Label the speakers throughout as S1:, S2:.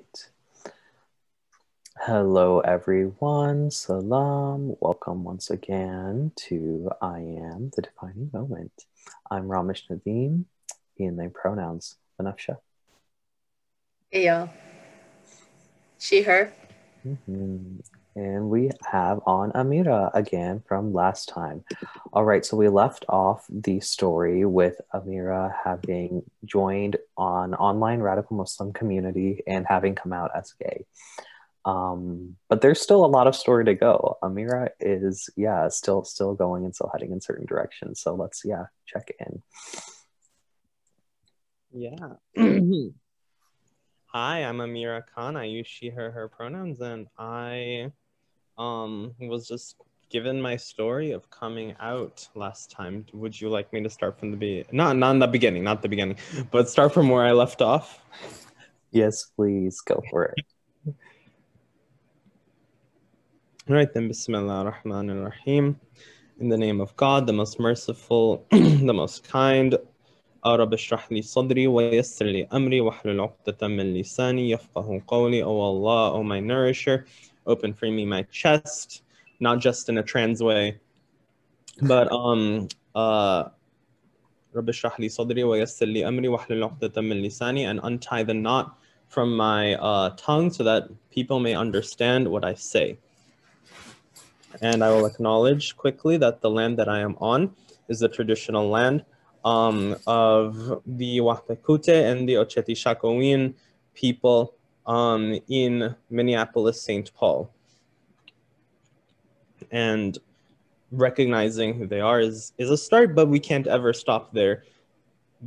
S1: right. Hello, everyone. Salam. Welcome once again to I-AMM, the defining moment. I'm Ramesh Nadeem, he and they pronouns. Banafsha.
S2: Yeah. She, her.
S1: And we have on Ameera again from last time. All right, so we left off the story with Ameera having joined an online radical Muslim community and having come out as gay. But there's still a lot of story to go. Ameera is, still going and still heading in certain directions. So let's, check in.
S3: Yeah. Hi, I'm Ameera Khan. I use she, her pronouns, and I was just given my story of coming out last time. Would you like me to start from the beginning? Not the beginning, but start from where I left off?
S1: Yes, please go for it.
S3: All right, then. Bismillah ar-Rahman ar-Rahim. In the name of God, the most merciful, the most kind. رب اشرح لي صدري ويسر لي أمري واحلل عقدة من لساني يفقه قولي. Oh Allah, oh my nourisher, open for me my chest, not just in a trans way, but رب اشرح لي صدري ويسر لي أمري واحلل عقدة من لساني, and untie the knot from my tongue so that people may understand what I say. And I will acknowledge quickly that the land that I am on is the traditional land of the Wapekute and the Ocheti Shakowin people in Minneapolis, St. Paul. And recognizing who they are is a start, but we can't ever stop there,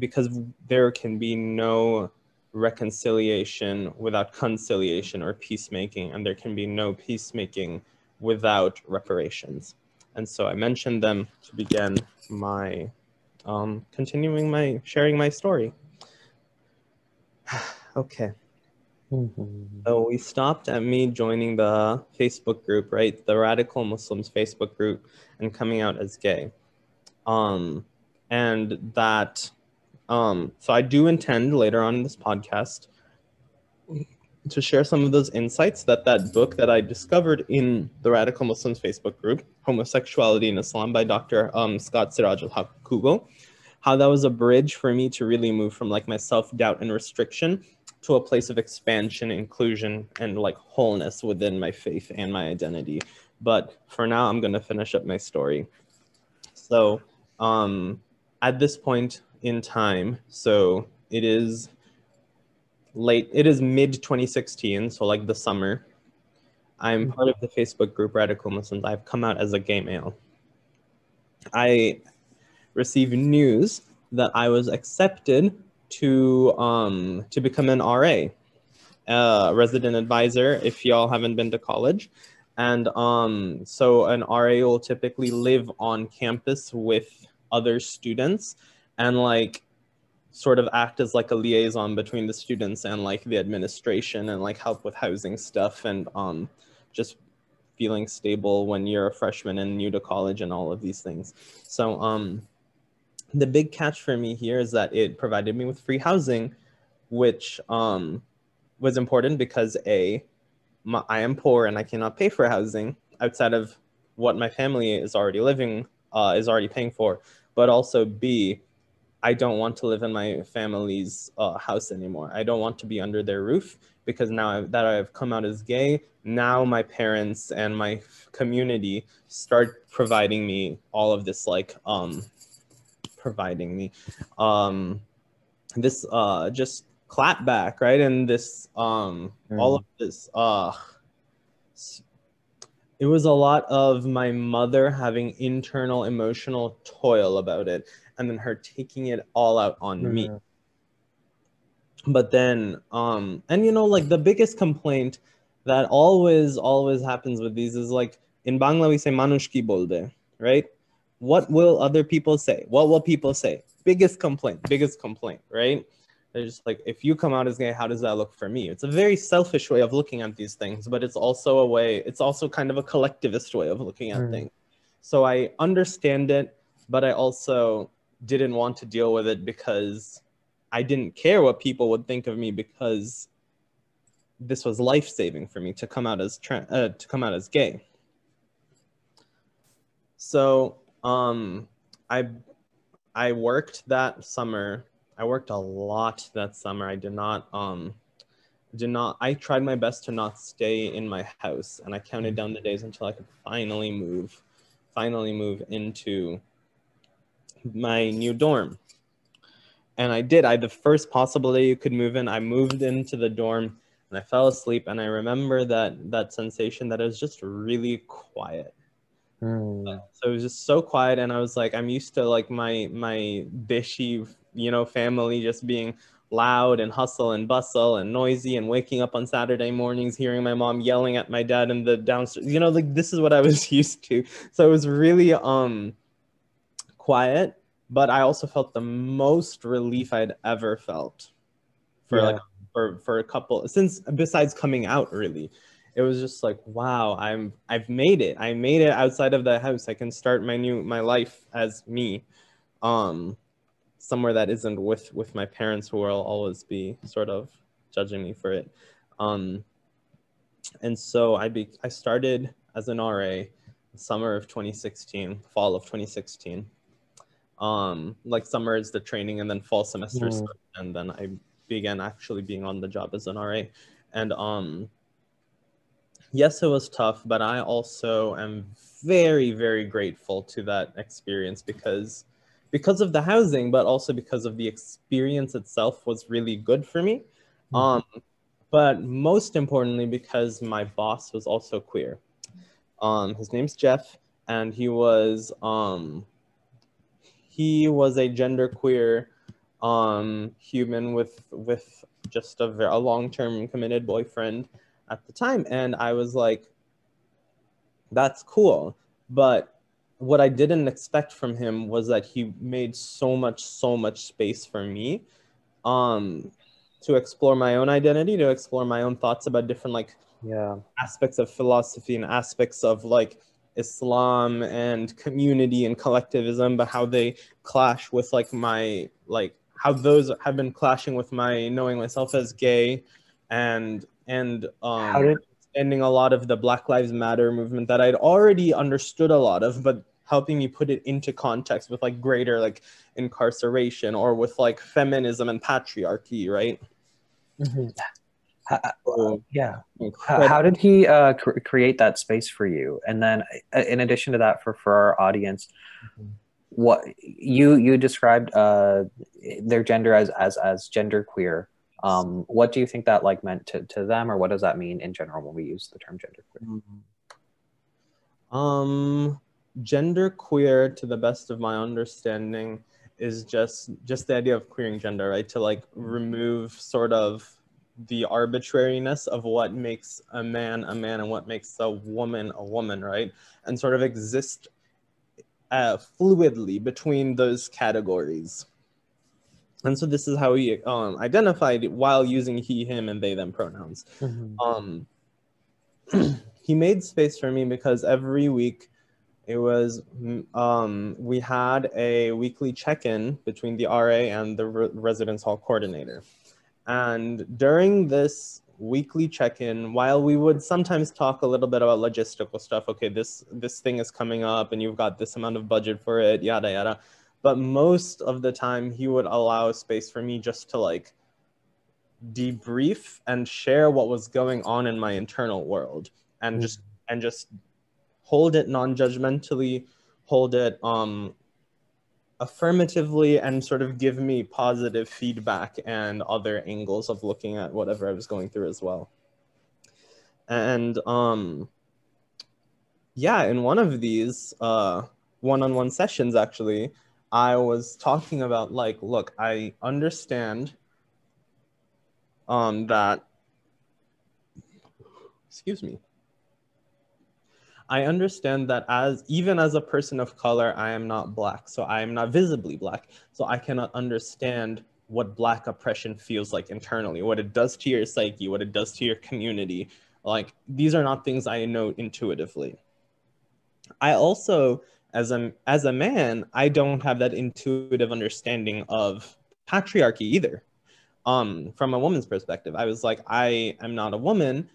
S3: because there can be no reconciliation without conciliation or peacemaking, and there can be no peacemaking without reparations. And so I mentioned them to begin my sharing my story. Okay. So we stopped at me joining the Facebook group, right? The Radical Muslims Facebook group, and coming out as gay. And that, so I do intend later on in this podcast to share some of those insights that book that I discovered in the Radical Muslims Facebook group, Homosexuality in Islam by Dr. Scott Siraj al-Haq Kugel, how that was a bridge for me to really move from like my self-doubt and restriction to a place of expansion, inclusion, and like wholeness within my faith and my identity. But for now, I'm going to finish up my story. So at this point in time, so it is mid 2016, so like the summer. I'm part of the Facebook group Radical Muslims. I've come out as a gay male. I received news that I was accepted to become an RA, resident advisor, if y'all haven't been to college. And so an RA will typically live on campus with other students and like sort of act as like a liaison between the students and like the administration, and like help with housing stuff, and just feeling stable when you're a freshman and new to college and all of these things. So the big catch for me here is that it provided me with free housing, which was important because I am poor and I cannot pay for housing outside of what my family is already paying for, but also B, I don't want to live in my family's house anymore. I don't want to be under their roof, because now that I've come out as gay, now my parents and my community start providing me all of this, like this just clap back, right? And this all of this it was a lot of my mother having internal emotional toil about it, and then her taking it all out on me. But then and you know, like the biggest complaint that always happens with these is like, in Bangla we say manush ki bolbe, right? What will other people say? What will people say? Biggest complaint, right? They're just like, if you come out as gay, how does that look for me? It's a very selfish way of looking at these things, but it's also kind of a collectivist way of looking at things. So I understand it, but I also didn't want to deal with it because I didn't care what people would think of me, because this was life-saving for me to come out as gay. So I worked that summer. I worked a lot that summer. I tried my best to not stay in my house, and I counted down the days until I could finally move into my new dorm. And I did. The first possible day you could move in, I moved into the dorm and I fell asleep. And I remember that sensation that it was just really quiet. So it was just so quiet, and I was like, I'm used to like my bishy, family just being loud and hustle and bustle and noisy, and waking up on Saturday mornings hearing my mom yelling at my dad in the downstairs. Like this is what I was used to. So it was really quiet, but I also felt the most relief I'd ever felt for for a couple, since besides coming out, really. It was just like, wow, I've made it. I made it outside of the house. I can start my life as me, somewhere that isn't with my parents, who will always be sort of judging me for it. And so I started as an RA summer of 2016, fall of 2016. Like summer is the training, and then fall semester started, and then I began actually being on the job as an RA. And yes, it was tough, but I also am very, very grateful to that experience because of the housing, but also because of the experience itself was really good for me. But most importantly, because my boss was also queer. His name's Jeff, and he was a genderqueer human with just a long-term committed boyfriend at the time. And I was like, that's cool. But what I didn't expect from him was that he made so much space for me to explore my own identity, to explore my own thoughts about different aspects of philosophy and aspects of like Islam and community and collectivism, but how they clash with how those have been clashing with my knowing myself as gay, and ending a lot of the Black Lives Matter movement that I'd already understood a lot of, but helping me put it into context with like greater like incarceration, or with like feminism and patriarchy, right?
S1: How did he create that space for you? And then in addition to that, for our audience, what you described their gender as genderqueer. What do you think that like meant to them, or what does that mean in general when we use the term genderqueer?
S3: Genderqueer, to the best of my understanding, is just the idea of queering gender, right? To like remove sort of the arbitrariness of what makes a man and what makes a woman, right? And sort of exist fluidly between those categories. And so this is how he identified while using he, him, and they, them pronouns. He made space for me because every week it was, we had a weekly check-in between the RA and the residence hall coordinator. And during this weekly check-in, while we would sometimes talk a little bit about logistical stuff, okay, this thing is coming up and you've got this amount of budget for it, yada, yada. But most of the time he would allow space for me just to like debrief and share what was going on in my internal world, and just hold it non-judgmentally, hold it affirmatively, and sort of give me positive feedback and other angles of looking at whatever I was going through as well. And yeah, in one of these one-on-one sessions, actually, I was talking about like, look, I understand that, excuse me, I understand that even as a person of color, I am not Black. So I am not visibly Black. So I cannot understand what Black oppression feels like internally, what it does to your psyche, what it does to your community. Like, these are not things I know intuitively. I also, as a man, I don't have that intuitive understanding of patriarchy either. from a woman's perspective. I was like, I am not a woman,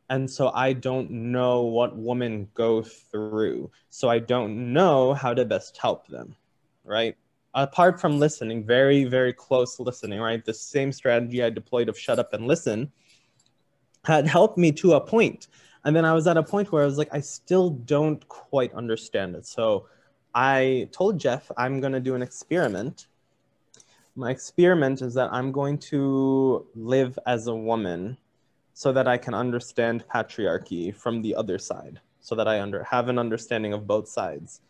S3: and so I don't know what women go through. So I don't know how to best help them, right? Apart from listening, very, very close listening, right? The same strategy I deployed of shut up and listen had helped me to a point. And then I was at a point where I was like, I still don't quite understand it. So I told Jeff, I'm going to do an experiment. My experiment is that I'm going to live as a woman so that I can understand patriarchy from the other side, so that I have an understanding of both sides.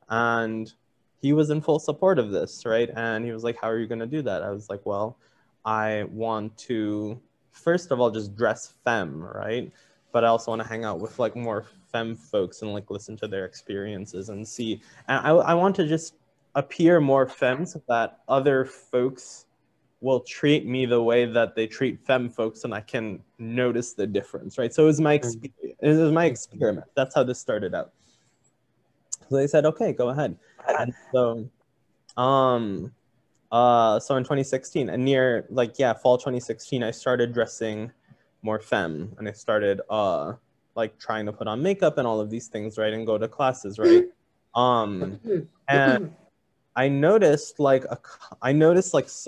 S3: And he was in full support of this, right? And he was like, how are you going to do that? I was like, well, I want to, first of all, just dress femme, right? But I also want to hang out with like more femme folks and like listen to their experiences and see. And I want to just appear more femme so that other folks will treat me the way that they treat femme folks, and I can notice the difference, right? So it was my experience. It was my experiment. That's how this started out. So they said, okay, go ahead. And so, so in 2016, and near like, yeah, fall 2016, I started dressing more femme, and I started like trying to put on makeup and all of these things, right, and go to classes, right? And I noticed like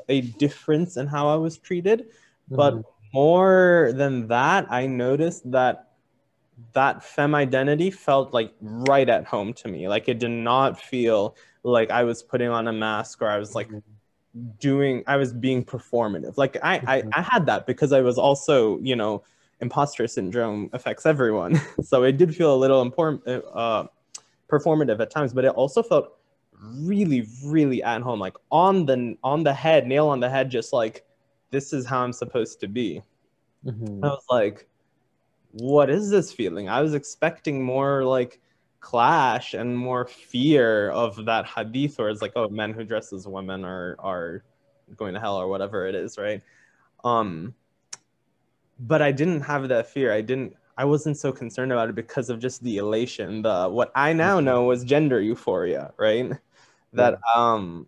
S3: a difference in how I was treated, but more than that, I noticed that femme identity felt like right at home to me. Like it did not feel like I was putting on a mask or I was like I was being performative. Like I had that because I was also, you know, imposter syndrome affects everyone. So it did feel a little performative at times, but it also felt really, really at home, like on the head, nail on the head, just like, this is how I'm supposed to be. I was like, what is this feeling? I was expecting more like clash and more fear of that hadith where it's like, oh, men who dress as women are going to hell or whatever it is, right? But I didn't have that fear. I wasn't so concerned about it because of just the elation, what I now know was gender euphoria, right? That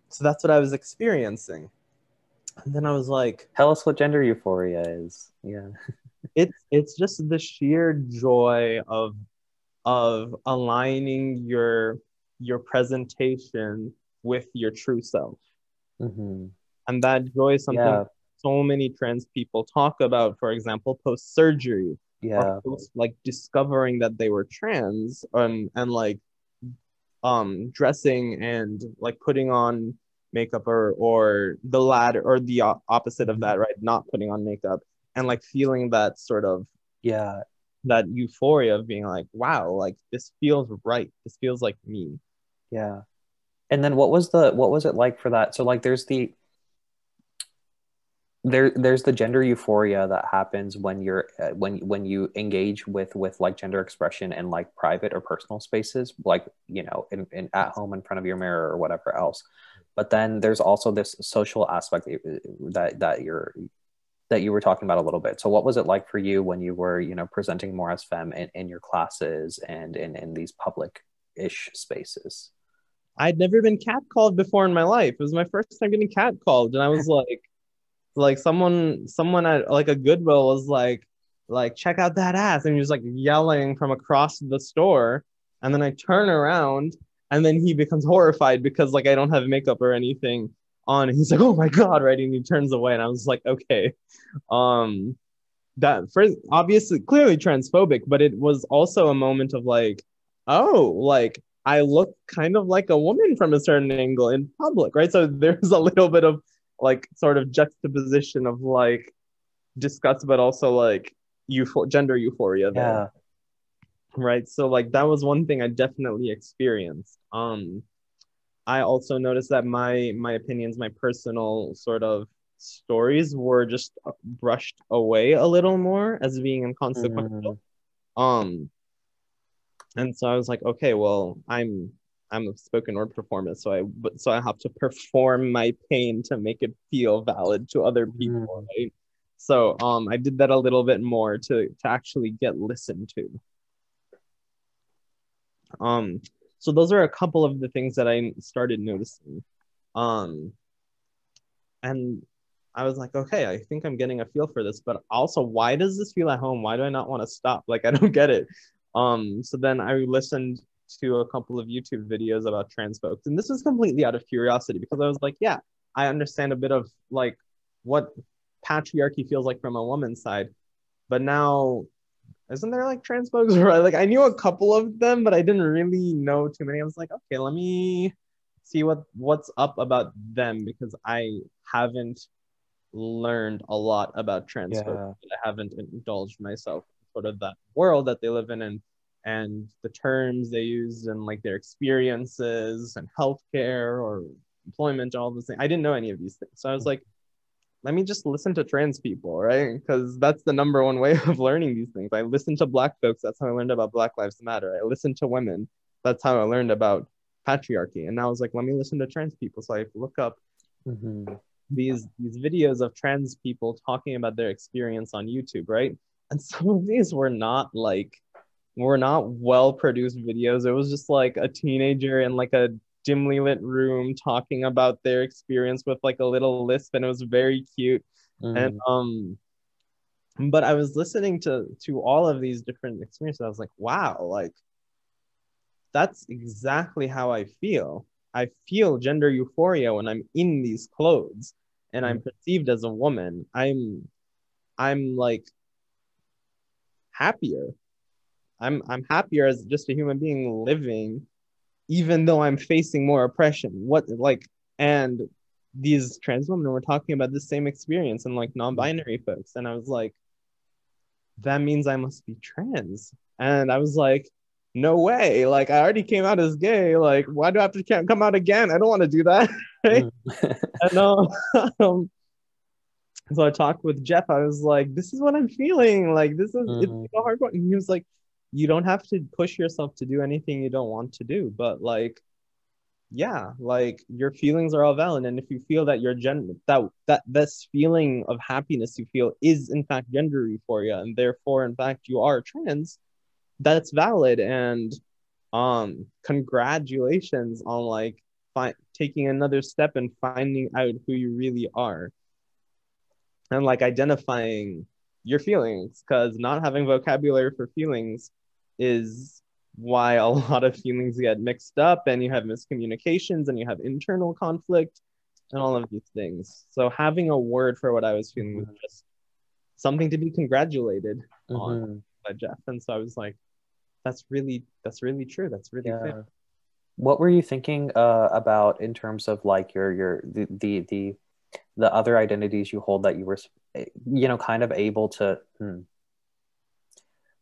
S3: so that's what I was experiencing. And then I was like,
S1: tell us what gender euphoria is. Yeah.
S3: It's just the sheer joy of aligning your presentation with your true self. And that joy is something so many trans people talk about, for example, post-surgery, or post like discovering that they were trans, and like dressing and like putting on makeup, or the latter, or the opposite of that, right? Not putting on makeup, and like feeling that sort of that euphoria of being like, wow, like this feels right. This feels like me.
S1: Yeah. And then what was it like for that? So like there's the gender euphoria that happens when you're when you engage with like gender expression in like private or personal spaces, like, you know, in at home in front of your mirror or whatever else. But then there's also this social aspect that you were talking about a little bit. So what was it like for you when you were, you know, presenting more as femme in your classes and in these public-ish spaces?
S3: I'd never been catcalled before in my life. It was my first time getting catcalled, and I was like someone at like a Goodwill was like check out that ass, and he was like yelling from across the store, and then I turn around, and then he becomes horrified because like I don't have makeup or anything on, and he's like, oh my god, right? And he turns away, and I was like, okay. That first, obviously clearly transphobic, but it was also a moment of like, oh, like I look kind of like a woman from a certain angle in public, right? So there's a little bit of like sort of juxtaposition of like disgust, but also like gender euphoria there. Right. So like that was one thing I definitely experienced. I also noticed that my opinions, my personal sort of stories were just brushed away a little more as being inconsequential. And so I was like, okay, well, I'm a spoken word performer, so I have to perform my pain to make it feel valid to other people, right? So I did that a little bit more to actually get listened to. So those are a couple of the things that I started noticing. And I was like, okay, I think I'm getting a feel for this, but also, why does this feel at home? Why do I not want to stop? Like, I don't get it. So then I listened to a couple of YouTube videos about trans folks, and this was completely out of curiosity because I was like, yeah, I understand a bit of like what patriarchy feels like from a woman's side, but now isn't there like trans folks? Right? Like I knew a couple of them, but I didn't really know too many. I was like, okay, let me see what's up about them because I haven't learned a lot about trans folks.
S1: Yeah.
S3: I haven't indulged myself in sort of that world that they live in and the terms they use and like their experiences and healthcare or employment, all those things. I didn't know any of these things. So I was like, let me just listen to trans people, right? Because that's the number one way of learning these things. I listened to Black folks. That's how I learned about Black Lives Matter. I listened to women. That's how I learned about patriarchy. And now I was like, let me listen to trans people. So I look up these videos of trans people talking about their experience on YouTube, right? And some of these were not well produced videos. It was just like a teenager in like a dimly lit room talking about their experience with like a little lisp, and it was very cute. And but I was listening to all of these different experiences. I was like, wow, like that's exactly how I feel. I feel gender euphoria when I'm in these clothes and I'm perceived as a woman. I'm like happier. I'm happier as just a human being living, even though I'm facing more oppression. And these trans women were talking about the same experience and like non-binary folks. And I was like, that means I must be trans. And I was like, no way. Like I already came out as gay. Like, why do I have to come out again? I don't want to do that. Right? And so I talked with Jeff. I was like, this is what I'm feeling. Like, it's like a hard one. And he was like, you don't have to push yourself to do anything you don't want to do. But like, yeah, like your feelings are all valid. And if you feel that your gender, that this feeling of happiness you feel is in fact gender euphoria, and therefore, in fact, you are trans, that's valid. And congratulations on like taking another step and finding out who you really are. And like identifying your feelings, because not having vocabulary for feelings is why a lot of feelings get mixed up and you have miscommunications and you have internal conflict and all of these things. So having a word for what I was feeling was just something to be congratulated on by Jeff. And so I was like, that's really true. That's really fair.
S1: What were you thinking about in terms of like the other identities you hold that you were, kind of able to,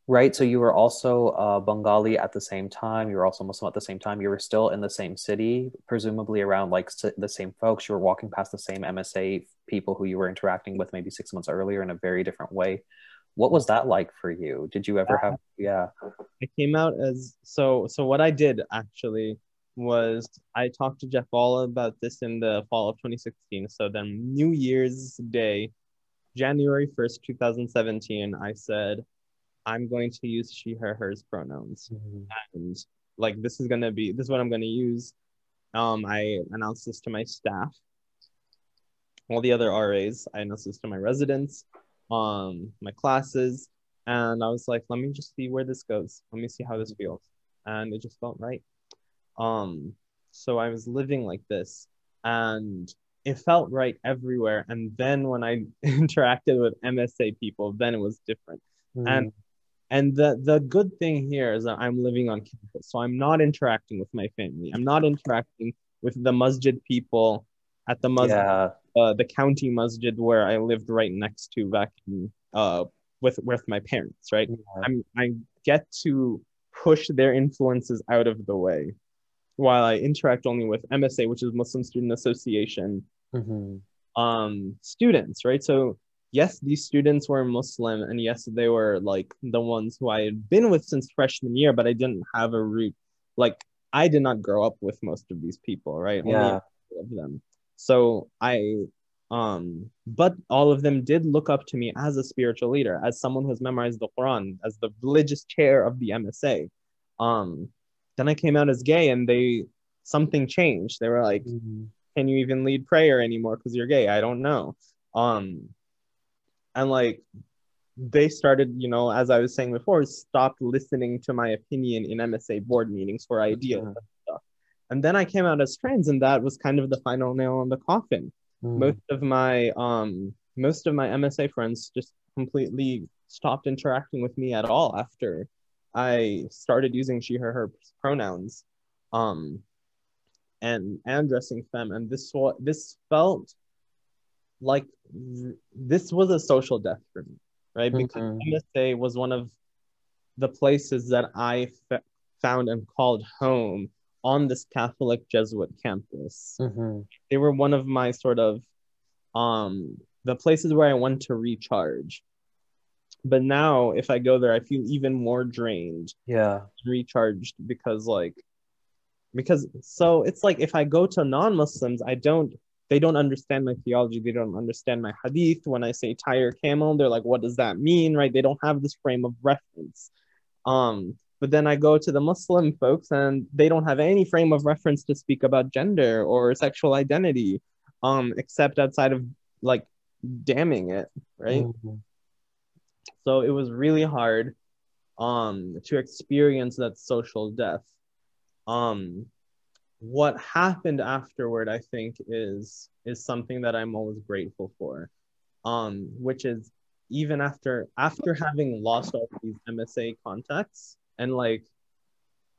S1: right? So you were also Bengali at the same time. You were also Muslim at the same time. You were still in the same city, presumably around like the same folks. You were walking past the same MSA people who you were interacting with maybe 6 months earlier in a very different way. What was that like for you? Did you ever have,
S3: I came out as, so what I did actually was I talked to Jeff all about this in the fall of 2016. So then New Year's Day, January 1st, 2017, I said, I'm going to use she, her, hers pronouns. And like, this is what I'm going to use. I announced this to my staff, all the other RAs. I announced this to my residents, my classes. And I was like, let me just see where this goes. Let me see how this feels. And it just felt right. So I was living like this and it felt right everywhere. And then when I interacted with MSA people, then it was different. And the good thing here is that I'm living on campus. So I'm not interacting with my family. I'm not interacting with the masjid people at the masjid, the county masjid where I lived right next to back in, with my parents, right? I get to push their influences out of the way while I interact only with MSA, which is Muslim Student Association, students, right? So yes, these students were Muslim, and yes, they were like the ones who I had been with since freshman year, but I didn't have a root. Like I did not grow up with most of these people, right? Only a few of them. So but all of them did look up to me as a spiritual leader, as someone who has memorized the Quran, as the religious chair of the MSA. Then I came out as gay and something changed. They were like, can you even lead prayer anymore because you're gay? I don't know. And like they started, you know, as I was saying before, stopped listening to my opinion in MSA board meetings for ideas and stuff. And then I came out as trans, and that was kind of the final nail on the coffin. Most of my MSA friends just completely stopped interacting with me at all after I started using she, her pronouns, and dressing femme. And this felt like this was a social death for me, right? Because MSA was one of the places that I found and called home on this Catholic Jesuit campus. They were one of my sort of the places where I went to recharge. But now if I go there, I feel even more drained.
S1: Yeah.
S3: Recharged because so it's like if I go to non-Muslims, they don't understand my theology. They don't understand my hadith. When I say tire camel, they're like, what does that mean? Right? They don't have this frame of reference. But then I go to the Muslim folks and they don't have any frame of reference to speak about gender or sexual identity, except outside of like damning it, right? So it was really hard to experience that social death. What happened afterward, I think, is something that I'm always grateful for, which is even after having lost all these MSA contacts and like,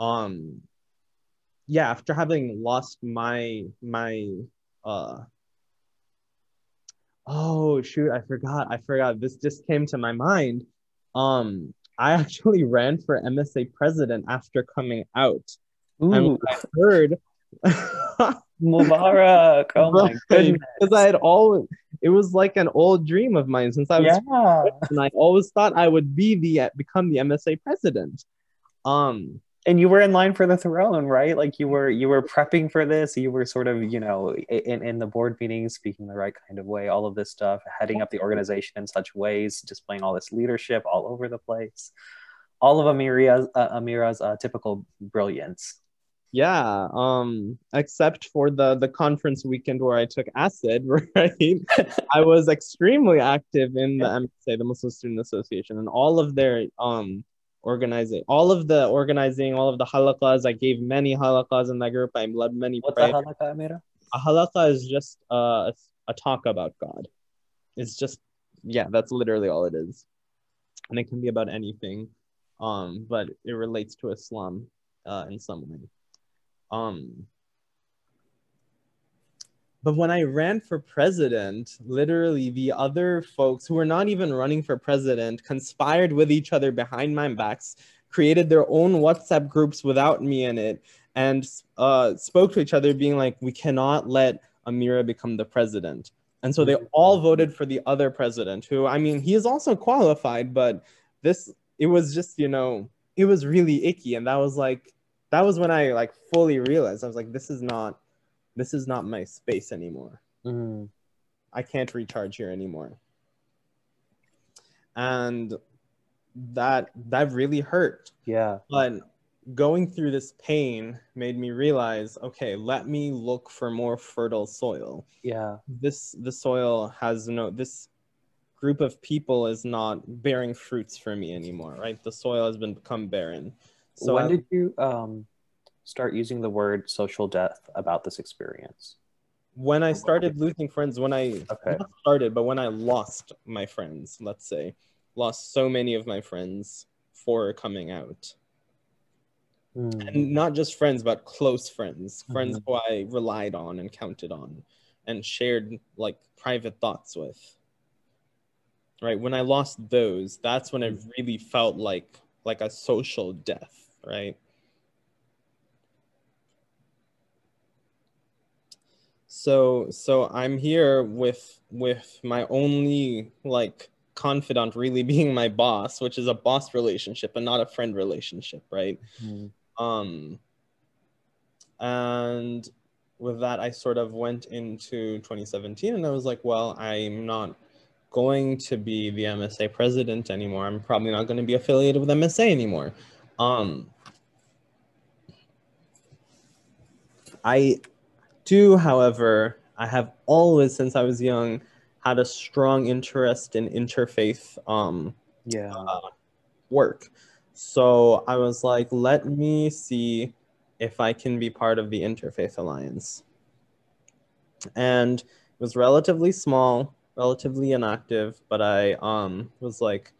S3: after having lost my oh shoot, I forgot. This just came to my mind. I actually ran for MSA president after coming out. And I heard
S1: Mubarak. Oh my goodness.
S3: Because I had always, it was like an old dream of mine since I was and I always thought I would become the MSA president.
S1: And you were in line for the throne, right? Like you were prepping for this. You were sort of, you know, in the board meetings, speaking the right kind of way, all of this stuff, heading up the organization in such ways, displaying all this leadership all over the place. All of Ameera's typical brilliance.
S3: Yeah, except for the conference weekend where I took acid, right? I was extremely active in the MSA, the Muslim Student Association, and all of their organizing, all of the halaqas. I gave many halaqas in that group. I led many prayers.
S1: What's a halaqa, Ameera?
S3: A halaqa is just a talk about God. It's just, that's literally all it is. And it can be about anything, but it relates to Islam in some way. But when I ran for president, literally the other folks who were not even running for president conspired with each other behind my backs, created their own WhatsApp groups without me in it, and spoke to each other being like, we cannot let Ameera become the president. And so they all voted for the other president, who, I mean, he is also qualified, but it was just, you know, it was really icky. And that was when I like fully realized, I was like, this is not my space anymore. I can't recharge here anymore. And that really hurt. Yeah. But going through this pain made me realize, okay, let me look for more fertile soil. Yeah. The soil has this group of people is not bearing fruits for me anymore, right? The soil has become barren. So
S1: when did you start using the word social death about this experience?
S3: When I started losing friends, when I lost my friends, let's say, lost so many of my friends for coming out. And not just friends, but close friends, friends who I relied on and counted on and shared like private thoughts with. Right? When I lost those, that's when it really felt like a social death, right? So I'm here with my only like confidant really being my boss, which is a boss relationship and not a friend relationship, right? And with that, I sort of went into 2017 and I was like, well, I'm not going to be the MSA president anymore. I'm probably not going to be affiliated with MSA anymore. I do, however, I have always, since I was young, had a strong interest in interfaith work. So I was like, let me see if I can be part of the Interfaith Alliance. And it was relatively small, relatively inactive, but I was like,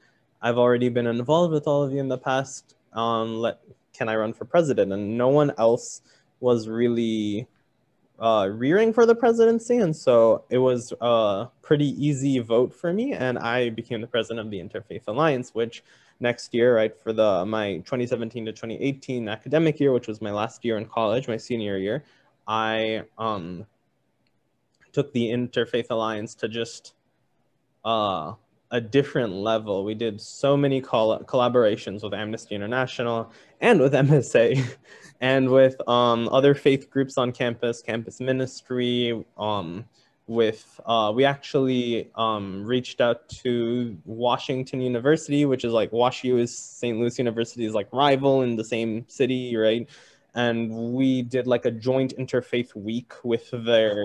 S3: I've already been involved with all of you in the past. Can I run for president? And no one else was really rearing for the presidency, and so it was a pretty easy vote for me, and I became the president of the Interfaith Alliance, which next year, right, for my 2017 to 2018 academic year, which was my last year in college, my senior year, I took the Interfaith Alliance to just a different level. We did so many collaborations with Amnesty International and with MSA and with other faith groups on campus ministry. We actually reached out to Washington University, which is like WashU is St. Louis University's like rival in the same city, right? And we did like a joint interfaith week with their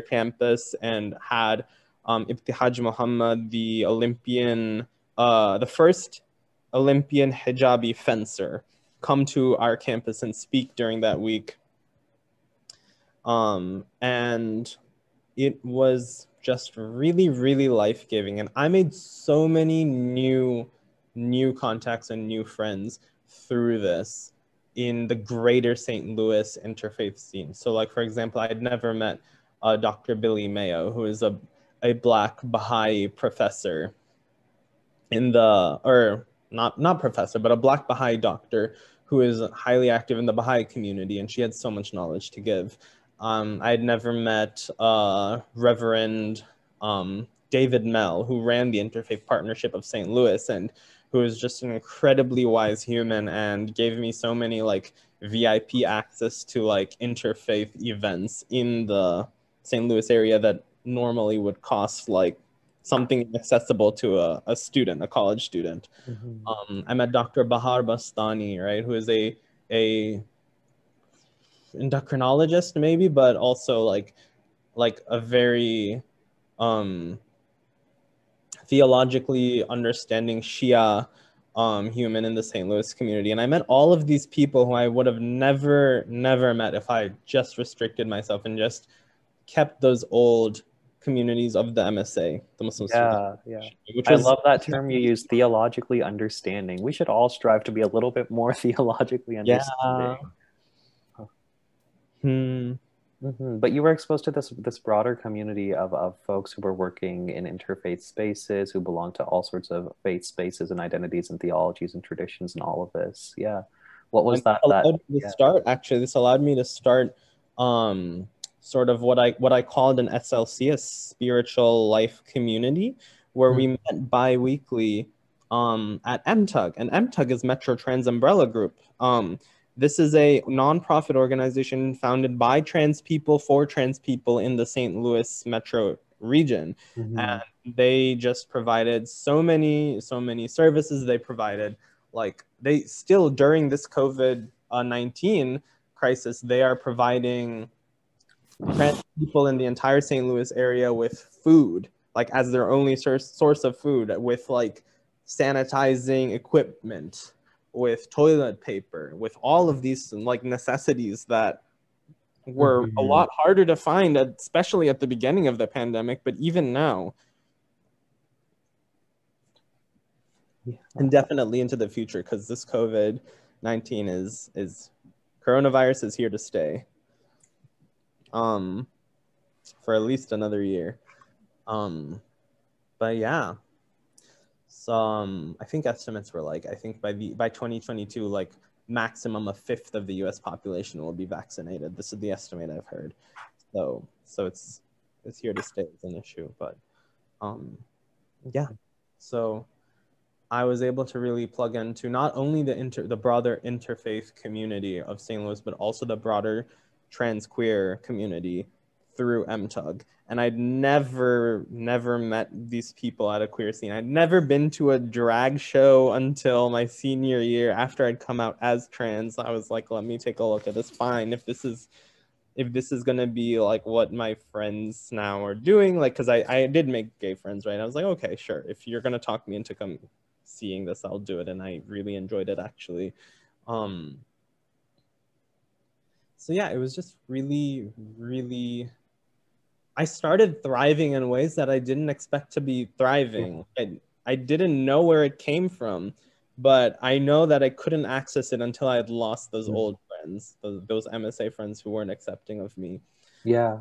S3: campus and had Ibtihaj Muhammad, the Olympian, the first Olympian hijabi fencer, come to our campus and speak during that week. And it was just really, really life-giving. And I made so many new contacts and new friends through this in the greater St. Louis interfaith scene. So like, for example, I had never met Dr. Billy Mayo, who is a Black Baha'i professor not professor, but a Black Baha'i doctor who is highly active in the Baha'i community, and she had so much knowledge to give. I had never met Reverend David Mell, who ran the Interfaith Partnership of St. Louis, and who is just an incredibly wise human and gave me so many like VIP access to like interfaith events in the St. Louis area that normally would cost like something accessible to a student, a college student.
S1: Mm-hmm.
S3: I met Dr. Bahar Bastani, right, who is a endocrinologist maybe, but also like a very theologically understanding Shia human in the St. Louis community. And I met all of these people who I would have never met if I just restricted myself and just kept those old communities of the MSA, the Muslim Student.
S1: I love that term you use, theologically understanding. We should all strive to be a little bit more theologically understanding. But you were exposed to this broader community of folks who were working in interfaith spaces, who belong to all sorts of faith spaces and identities and theologies and traditions and all of this. Yeah. What was that?
S3: This allowed me to start sort of what I called an SLC, a spiritual life community, where we met bi-weekly at MTUG. And MTUG is Metro Trans Umbrella Group. This is a nonprofit organization founded by trans people for trans people in the St. Louis metro region. And they just provided so many services. They provided they still, during this COVID-19 crisis, they are providing trans people in the entire St. Louis area with food, like as their only source of food, with like sanitizing equipment, with toilet paper, with all of these like necessities that were a lot harder to find, especially at the beginning of the pandemic, but even now. And definitely into the future, because this COVID-19 is coronavirus is here to stay. For at least another year. But yeah. So I think estimates were like, I think by 2022, like maximum a fifth of the US population will be vaccinated. This is the estimate I've heard. So it's here to stay as an issue. But yeah. So I was able to really plug into not only the broader interfaith community of St. Louis, but also the broader trans queer community through MTUG. And I'd never met these people at a queer scene. I'd never been to a drag show until my senior year after I'd come out as trans. I was like, let me take a look at this. Fine, if this if this is gonna be like what my friends now are doing, like, because I did make gay friends, right? I was like, okay, sure, if you're gonna talk me into come seeing this, I'll do it. And I really enjoyed it, actually. So yeah, it was just really, really, I started thriving in ways that I didn't expect to be thriving. I didn't know where it came from, but I know that I couldn't access it until I had lost those old friends, those MSA friends who weren't accepting of me.
S1: Yeah.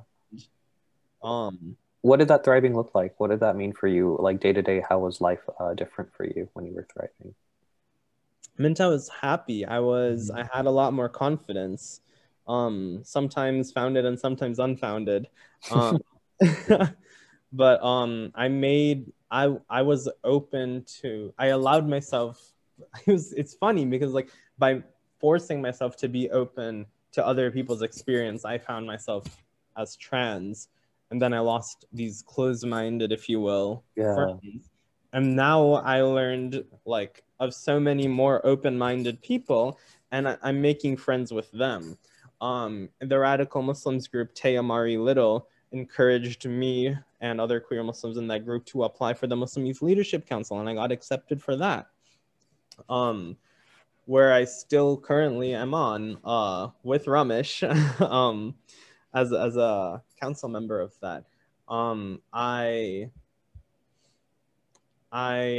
S3: Um,
S1: What did that thriving look like? What did that mean for you? Like day to day, how was life different for you when you were thriving?
S3: meant I was happy. I had a lot more confidence. Sometimes founded and sometimes unfounded. Um, but I was open to, I allowed myself, it's funny because like by forcing myself to be open to other people's experience, I found myself as trans, and then I lost these closed-minded, if you will, friends. And now I learned like of so many more open-minded people, and I'm making friends with them. The Radical Muslims group Taya Mari Little encouraged me and other queer Muslims in that group to apply for the Muslim Youth Leadership Council, and I got accepted for that. Where I still currently am on with Ramesh as a council member of that. I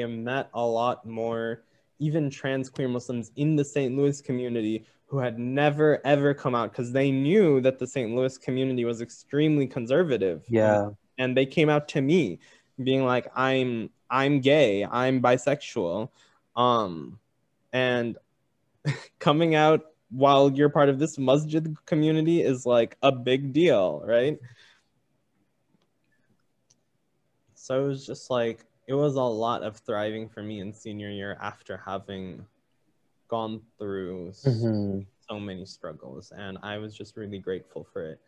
S3: met a lot more even trans queer Muslims in the St. Louis community who had never ever come out because they knew that the St. Louis community was extremely conservative.
S1: Yeah.
S3: And they came out to me being like, I'm gay, I'm bisexual. And coming out while you're part of this masjid community is like a big deal, right? So it was just like, it was a lot of thriving for me in senior year after having gone through so many struggles, and I was just really grateful for it.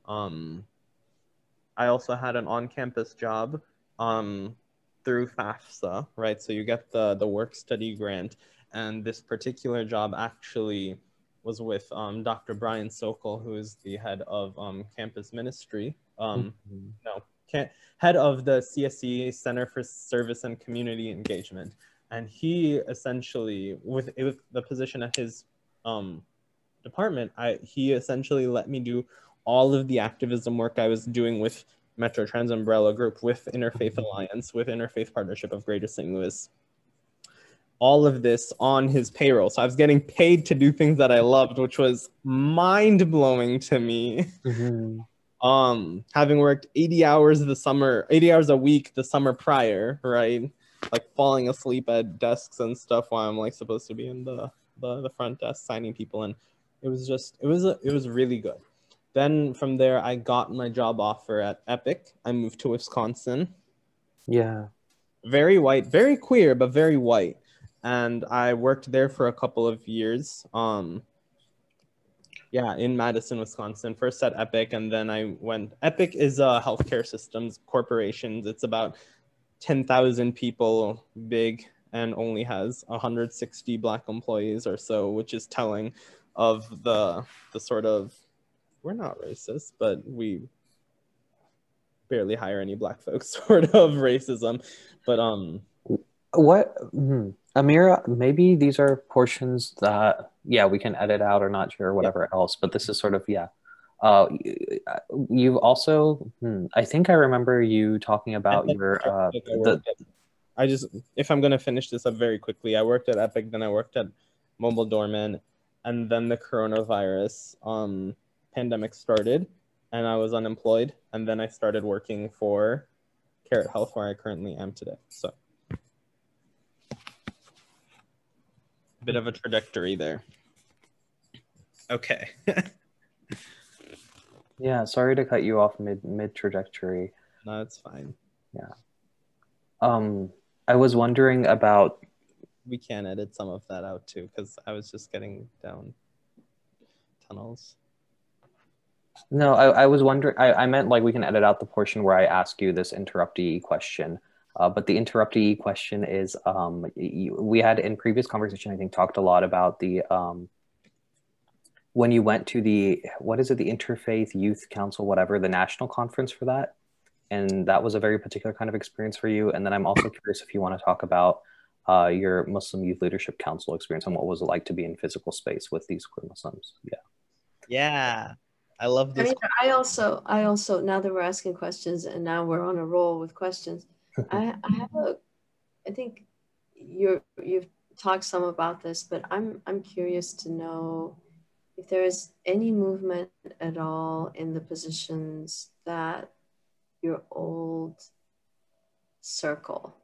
S3: I also had an on-campus job through FAFSA, right? So you get the work study grant, and this particular job actually was with Dr. Brian Sokol, who is the head of campus ministry. Head of the CSE Center for Service and Community Engagement. And he essentially, with the position at his department, he essentially let me do all of the activism work I was doing with Metro Trans Umbrella Group, with Interfaith Alliance, with Interfaith Partnership of Greater St. Louis. All of this on his payroll. So I was getting paid to do things that I loved, which was mind-blowing to me. Having worked 80 hours a week the summer prior, right? Like falling asleep at desks and stuff while I'm like supposed to be in the front desk signing people in. It was really good. Then from there, I got my job offer at Epic. I moved to Wisconsin.
S1: Yeah.
S3: Very white, very queer, but very white. And I worked there for a couple of years. In Madison, Wisconsin. First at Epic, and then I went. Epic is a healthcare systems corporation. It's about 10,000 people big and only has 160 Black employees or so, which is telling of the sort of, we're not racist, but we barely hire any Black folks sort of racism. But
S1: what Ameera, maybe these are portions that we can edit out or not sure, whatever else, but this is sort of you've also I think I remember you talking about your
S3: if I'm gonna finish this up very quickly, I worked at Epic, then I worked at Mobile Doorman, and then the coronavirus pandemic started and I was unemployed, and then I started working for Carrot Health, where I currently am today. So bit of a trajectory there. Okay.
S1: Yeah, sorry to cut you off mid trajectory.
S3: No, it's fine.
S1: Yeah. I was wondering about.
S3: We can edit some of that out too, because I was just getting down tunnels.
S1: No, I was wondering. I meant like we can edit out the portion where I ask you this interruptee question. But the interruptee question is, we had in previous conversation, I think, talked a lot about the when you went to the, what is it, the Interfaith Youth Council, whatever, the national conference for that, and that was a very particular kind of experience for you. And then I'm also curious if you want to talk about your Muslim Youth Leadership Council experience and what was it like to be in physical space with these queer Muslims.
S3: Yeah, I love
S2: I
S3: this.
S2: mean, I also, now that we're asking questions and now we're on a roll with questions, I have I think you've talked some about this, but I'm curious to know if there is any movement at all in the positions that your old circle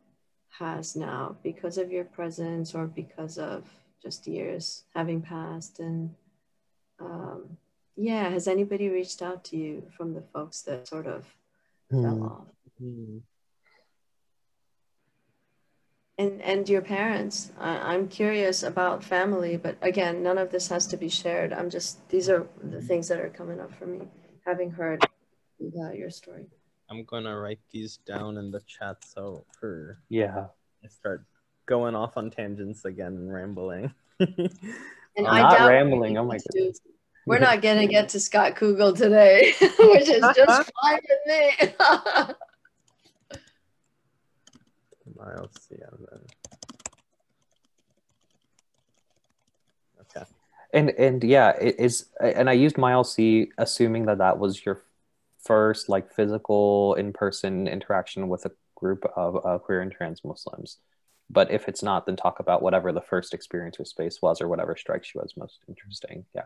S2: has now because of your presence or because of just years having passed. And yeah, has anybody reached out to you from the folks that sort of fell off?
S3: Hmm.
S2: And your parents. I'm curious about family, but again, none of this has to be shared. I'm just, these are the things that are coming up for me, having heard about your story.
S3: I'm gonna write these down in the chat so for
S1: Yeah.
S3: I start going off on tangents again and rambling.
S2: And I
S1: Not
S2: doubt
S1: rambling. Oh my goodness.
S2: we're not going to get to Scott Kugel today, which is just fine with me.
S3: I'll see. Okay.
S1: And yeah, it is. And I used MyLC assuming that that was your first like physical in-person interaction with a group of queer and trans Muslims. But if it's not, then talk about whatever the first experience with space was or whatever strikes you as most interesting. Yeah.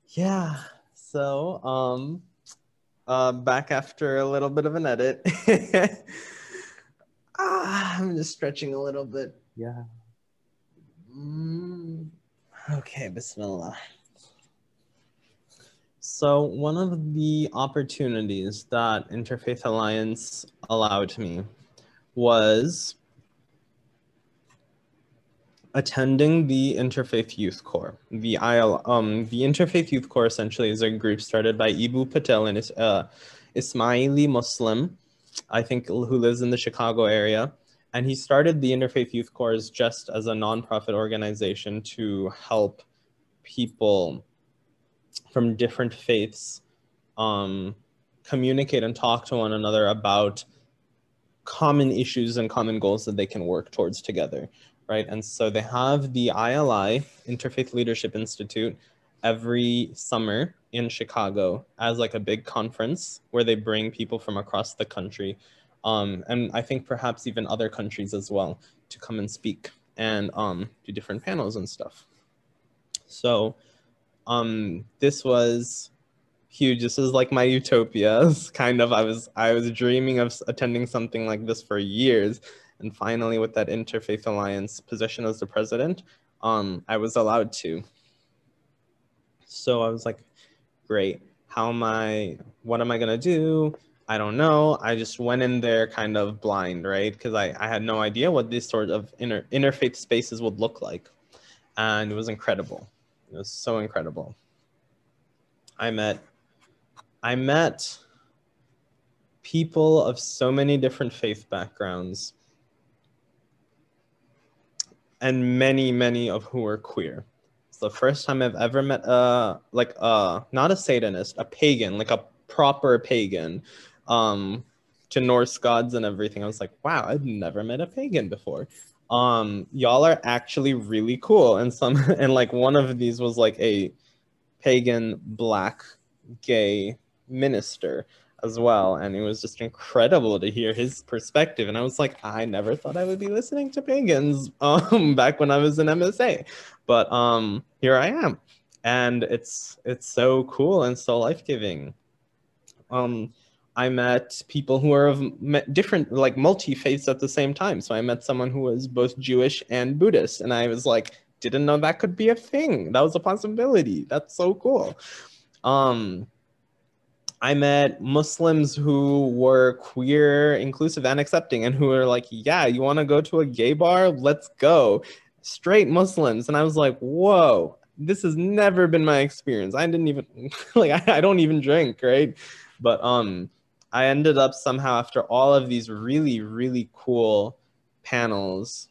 S3: Yeah. So, back after a little bit of an edit. I'm just stretching a little bit.
S1: Yeah.
S3: Okay, Bismillah. So one of the opportunities that Interfaith Alliance allowed me was attending the Interfaith Youth Corps. The Interfaith Youth Corps essentially is a group started by Ibu Patel, an Ismaili Muslim, I think, who lives in the Chicago area. And he started the Interfaith Youth Corps just as a nonprofit organization to help people from different faiths communicate and talk to one another about common issues and common goals that they can work towards together, right? And so they have the ILI, Interfaith Leadership Institute, every summer in Chicago as like a big conference where they bring people from across the country, and I think perhaps even other countries as well, to come and speak and do different panels and stuff. So this was huge. This is like my utopia. Kind of, I was dreaming of attending something like this for years, and finally with that Interfaith Alliance position as the president, I was allowed to. So I was like, great, what am I gonna do? I don't know. I just went in there kind of blind, right? Because I had no idea what these sort of interfaith spaces would look like. And it was incredible. It was so incredible. I met people of so many different faith backgrounds, and many of who are queer. It's the first time I've ever met not a Satanist, a pagan, like a proper pagan, to Norse gods and everything. I was like, wow, I've never met a pagan before. Y'all are actually really cool. And and like one of these was like a pagan black gay minister as well, and it was just incredible to hear his perspective. And I was like, I never thought I would be listening to pagans back when I was in MSA, but here I am, and it's so cool and so life-giving. I met people who are of different, like multi-faiths at the same time. So I met someone who was both Jewish and Buddhist, and I was like, didn't know that could be a thing. That was a possibility. That's so cool. I met Muslims who were queer, inclusive, and accepting, and who were like, yeah, you want to go to a gay bar? Let's go. Straight Muslims. And I was like, whoa, this has never been my experience. I didn't even, like, I don't even drink, right? But I ended up somehow, after all of these really, really cool panels,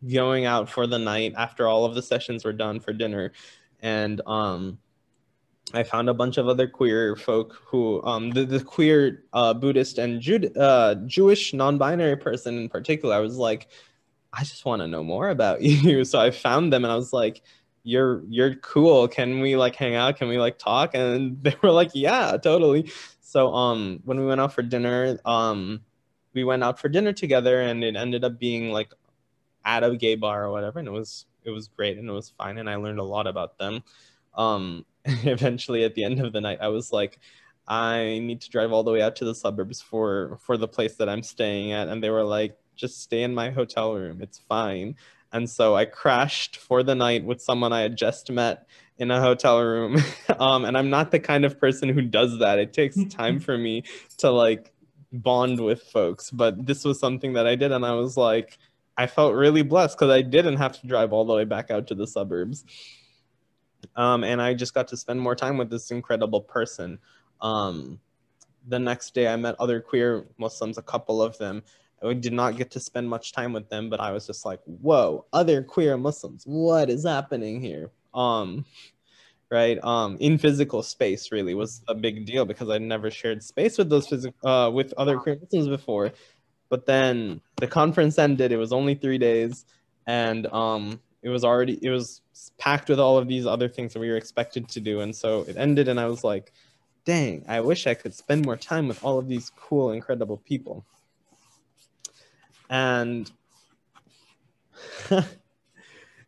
S3: going out for the night after all of the sessions were done for dinner. And I found a bunch of other queer folk who, the queer Buddhist and Jewish non-binary person in particular, I was like, I just want to know more about you. So I found them and I was like, you're cool. Can we like hang out? Can we like talk? And they were like, yeah, totally. So when we went out for dinner, we went out for dinner together, and it ended up being like at a gay bar or whatever, and it was great and it was fine, and I learned a lot about them. Eventually at the end of the night, I was like, I need to drive all the way out to the suburbs for the place that I'm staying at, and they were like, just stay in my hotel room, it's fine. And so I crashed for the night with someone I had just met in a hotel room. And I'm not the kind of person who does that. It takes time for me to like bond with folks, but this was something that I did, and I was like, I felt really blessed because I didn't have to drive all the way back out to the suburbs. And I just got to spend more time with this incredible person. The next day I met other queer Muslims, a couple of them. I did not get to spend much time with them, but I was just like, whoa, other queer Muslims, what is happening here? Right? In physical space really was a big deal because I'd never shared space with those with other queer Muslims before. But then the conference ended. It was only 3 days, and it was packed with all of these other things that we were expected to do. And so it ended, and I was like, dang, I wish I could spend more time with all of these cool, incredible people. And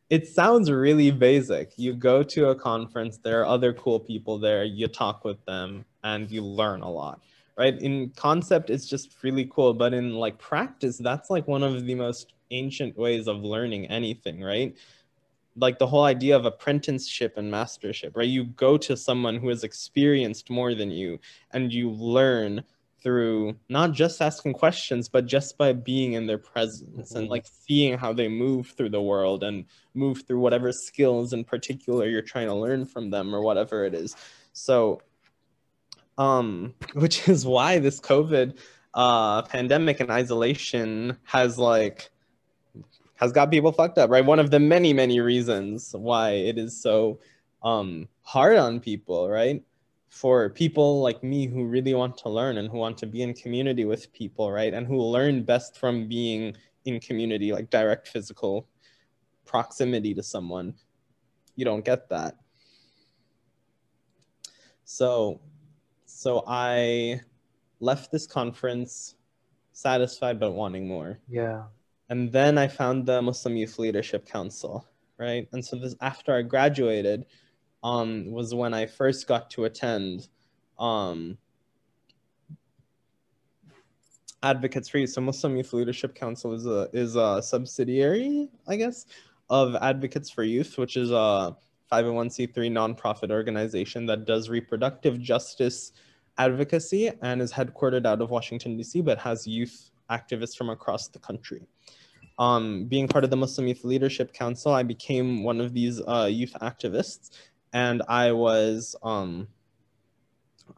S3: it sounds really basic. You go to a conference, there are other cool people there, you talk with them, and you learn a lot. Right? In concept, it's just really cool, but in like practice, that's like one of the most ancient ways of learning anything, right? Like the whole idea of apprenticeship and mastership, right? You go to someone who has experienced more than you, and you learn through not just asking questions, but just by being in their presence and like seeing how they move through the world and move through whatever skills in particular you're trying to learn from them or whatever it is. So which is why this COVID pandemic and isolation has got people fucked up, right? One of the many, many reasons why it is so hard on people, right? For people like me who really want to learn and who want to be in community with people, right? And who learn best from being in community, like direct physical proximity to someone. You don't get that. So I left this conference satisfied but wanting more.
S1: Yeah.
S3: And then I found the Muslim Youth Leadership Council, right? And so this, after I graduated, was when I first got to attend Advocates for Youth. So Muslim Youth Leadership Council is a subsidiary, I guess, of Advocates for Youth, which is a 501c3 nonprofit organization that does reproductive justice advocacy and is headquartered out of Washington, D.C., but has youth activists from across the country. Being part of the Muslim Youth Leadership Council, I became one of these youth activists, and I was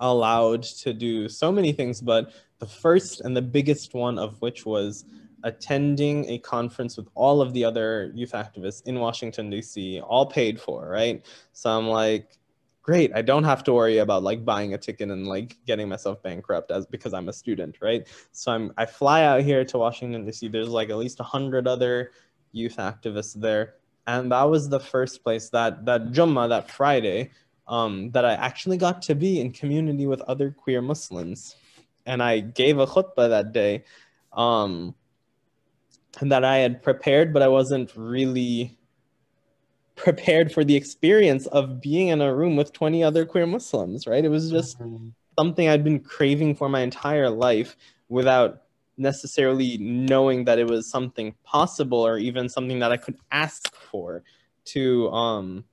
S3: allowed to do so many things, but the first and the biggest one of which was attending a conference with all of the other youth activists in Washington, D.C., all paid for, right? So I'm like, great, I don't have to worry about like buying a ticket and like getting myself bankrupt because I'm a student, right? So I fly out here to Washington, D.C. There's like at least 100 other youth activists there. And that was the first place that Jummah, that Friday, that I actually got to be in community with other queer Muslims. And I gave a khutbah that day that I had prepared, but I wasn't really prepared for the experience of being in a room with 20 other queer Muslims, right? It was just something I'd been craving for my entire life without necessarily knowing that it was something possible or even something that I could ask for to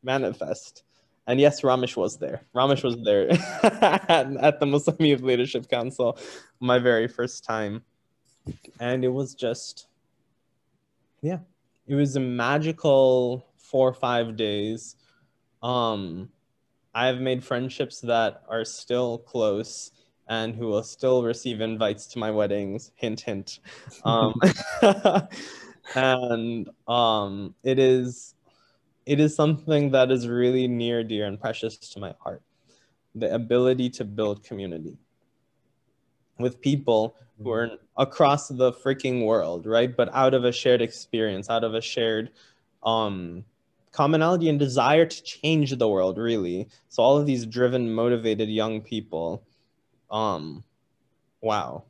S3: manifest. And yes, Ramesh was there. Ramesh was there at the Muslim Youth Leadership Council my very first time. And it was just, yeah, it was a magical 4 or 5 days. I've made friendships that are still close and who will still receive invites to my weddings. Hint, hint. And it is something that is really near, dear, and precious to my heart. The ability to build community with people who are across the freaking world, right? But out of a shared experience, out of a shared commonality and desire to change the world, really. So all of these driven, motivated young people, wow,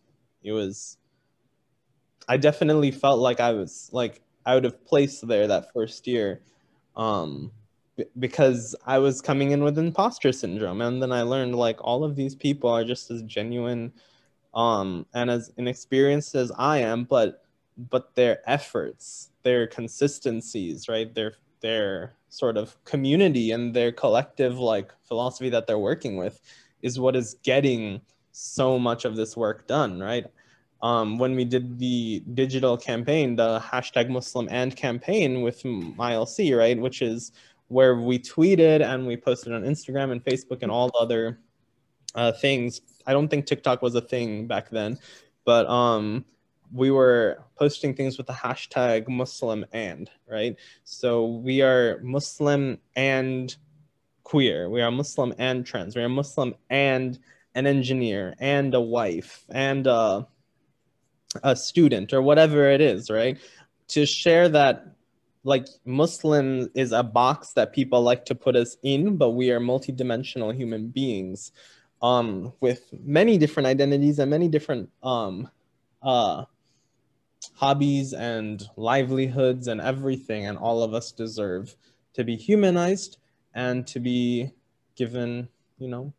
S3: I definitely felt like I was like out of place there that first year, because I was coming in with imposter syndrome, and then I learned like all of these people are just as genuine and as inexperienced as I am, but their efforts, their consistencies, right, their sort of community and their collective like philosophy that they're working with is what is getting so much of this work done, right? When we did the digital campaign, the hashtag Muslim and campaign with ILC, right, which is where we tweeted and we posted on Instagram and Facebook and all other things. I don't think TikTok was a thing back then, but we were posting things with the hashtag Muslim and, right? So we are Muslim and queer. We are Muslim and trans. We are Muslim and an engineer and a wife and a student or whatever it is, right? To share that like Muslim is a box that people like to put us in, but we are multidimensional human beings with many different identities and many different hobbies and livelihoods and everything. And all of us deserve to be humanized and to be given, you know,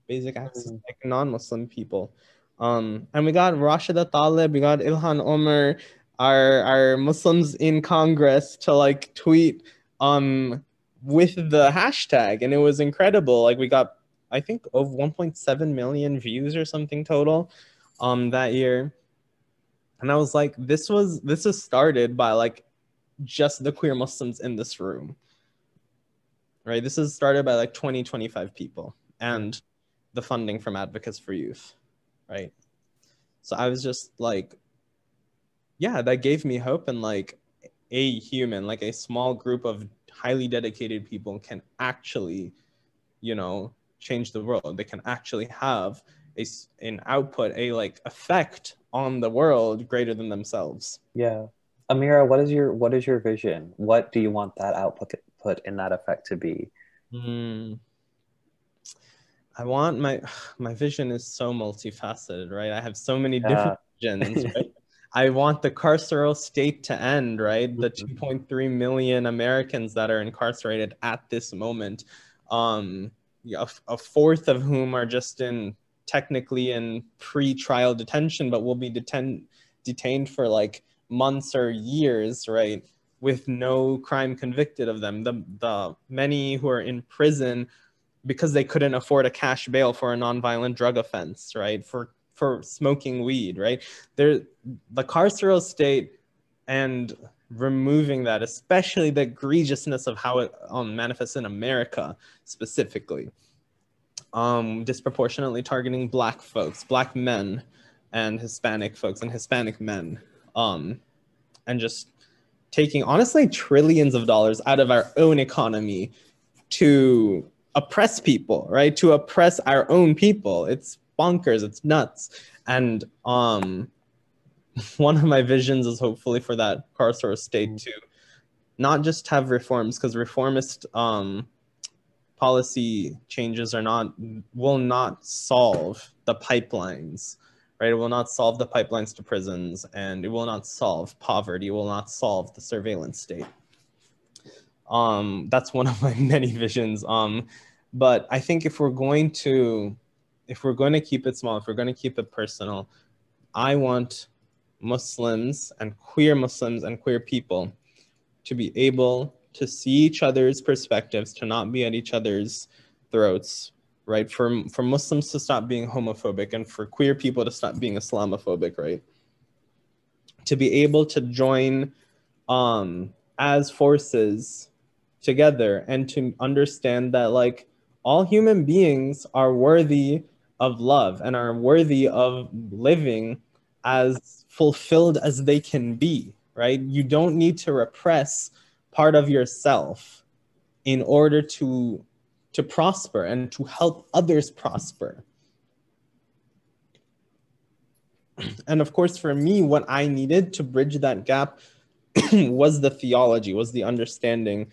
S3: basic access like non-Muslim people. And we got Rashida Talib, we got Ilhan Omar, our Muslims in Congress to like tweet with the hashtag, and it was incredible. Like we got, I think, over 1.7 million views or something total that year. And I was like, this is started by like just the queer Muslims in this room, right? This is started by like 25 people and the funding from Advocates for Youth, right? So I was just like, yeah, that gave me hope, and like a human, like a small group of highly dedicated people can actually, you know, change the world. They can actually have an output, a like effect on the world greater than themselves.
S1: Yeah. Ameera, what is your vision? What do you want that output put in that effect to be?
S3: I want my vision is so multifaceted, right? I have so many different visions, right? I want the carceral state to end, right? The 2.3 million Americans that are incarcerated at this moment, a fourth of whom are just technically in pre-trial detention, but will be detained for like months or years, right? With no crime convicted of them. The many who are in prison because they couldn't afford a cash bail for a nonviolent drug offense, right? For smoking weed, right? The carceral state and removing that, especially the egregiousness of how it manifests in America specifically, disproportionately targeting Black folks, Black men, and Hispanic folks and Hispanic men, and just taking honestly trillions of dollars out of our own economy to oppress people, right? To oppress our own people. It's bonkers, it's nuts. And one of my visions is hopefully for that carceral state to not just have reforms, because reformist policy changes will not solve the pipelines, right? It will not solve the pipelines to prisons, and it will not solve poverty, it will not solve the surveillance state. That's one of my many visions. But I think if we're going to keep it small, if we're going to keep it personal, I want Muslims and queer people to be able to see each other's perspectives, to not be at each other's throats, right? For Muslims to stop being homophobic and for queer people to stop being Islamophobic, right? To be able to join as forces together and to understand that like all human beings are worthy of love and are worthy of living as fulfilled as they can be, right? You don't need to repress part of yourself in order to prosper and to help others prosper. And of course, for me, what I needed to bridge that gap was the theology, was the understanding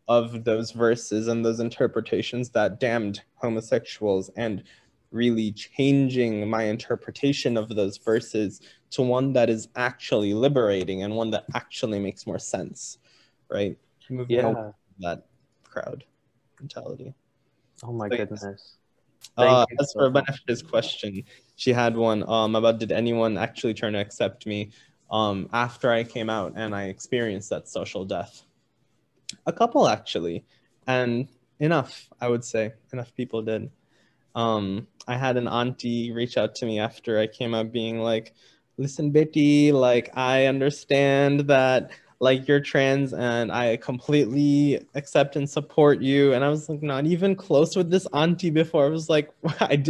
S3: of those verses and those interpretations that damned homosexuals, and really changing my interpretation of those verses to one that is actually liberating and one that actually makes more sense, right? Moving away from that crowd mentality.
S1: Oh my goodness.
S3: As for Benefit's question, she had one about, did anyone actually try to accept me after I came out and I experienced that social death? A couple, actually, and enough, I would say. Enough people did. I had an auntie reach out to me after I came out being like, listen, Betty, like, I understand that, like, you're trans and I completely accept and support you. And I was like, not even close with this auntie before. I was like,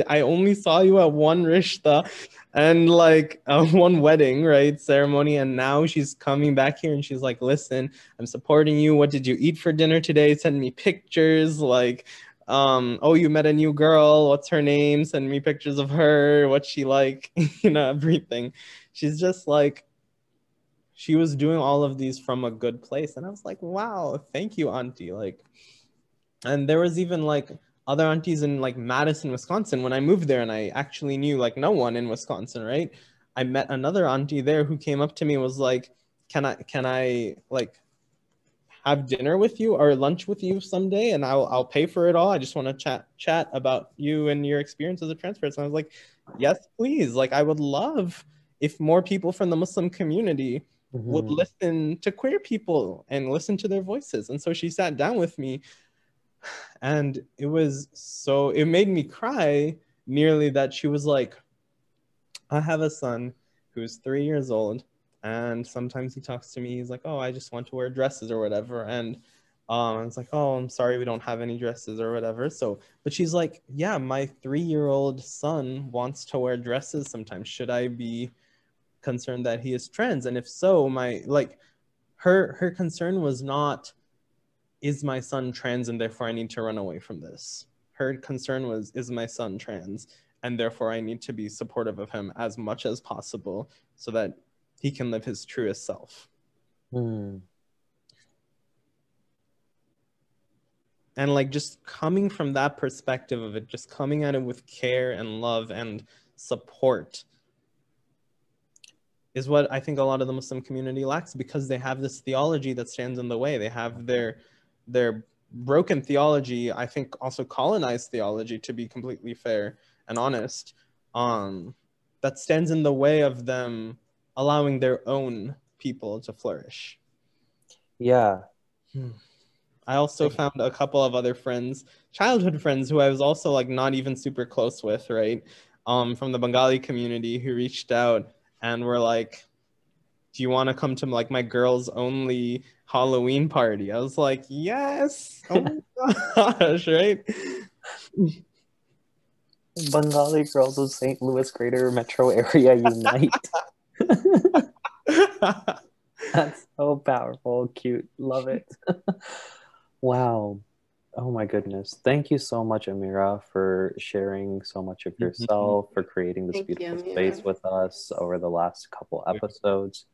S3: I only saw you at one rishta and like one wedding, right, ceremony. And now she's coming back here and she's like, listen, I'm supporting you. What did you eat for dinner today? Send me pictures. Like, oh, you met a new girl, what's her name? Send me pictures of her, what's she like, you know, everything. She's just like, she was doing all of these from a good place. And I was like, wow, thank you, auntie. Like, and there was even like other aunties in like Madison, Wisconsin. When I moved there and I actually knew like no one in Wisconsin, right? I met another auntie there who came up to me and was like, can I like have dinner with you or lunch with you someday, and I'll pay for it all. I just want to chat about you and your experience as a trans person. I was like, yes, please. Like, I would love if more people from the Muslim community would listen to queer people and listen to their voices. And so she sat down with me, and it made me cry nearly, that she was like, I have a son who's 3 years old, and sometimes he talks to me. He's like, oh, I just want to wear dresses or whatever. And I was like, oh, I'm sorry, we don't have any dresses or whatever. So, but she's like, yeah, my 3-year-old son wants to wear dresses sometimes. Should I be concerned that he is trans? And if so, her concern was not, is my son trans and therefore I need to run away from this? Her concern was, is my son trans and therefore I need to be supportive of him as much as possible so that he can live his truest self. And like, just coming from that perspective of it, just coming at it with care and love and support, is what I think a lot of the Muslim community lacks, because they have this theology that stands in the way. They have their broken theology, I think also colonized theology, to be completely fair and honest, that stands in the way of them allowing their own people to flourish.
S1: Yeah.
S3: I also found a couple of other friends, childhood friends, who I was also like not even super close with, right? From the Bengali community, who reached out and were like, do you want to come to like my girls only Halloween party? I was like, yes. Oh my gosh, right?
S1: Bengali girls of St. Louis greater metro area unite. That's so powerful, cute, love it. Wow. Oh my goodness. Thank you so much, Ameera, for sharing so much of yourself, for creating this beautiful space with us over the last couple episodes.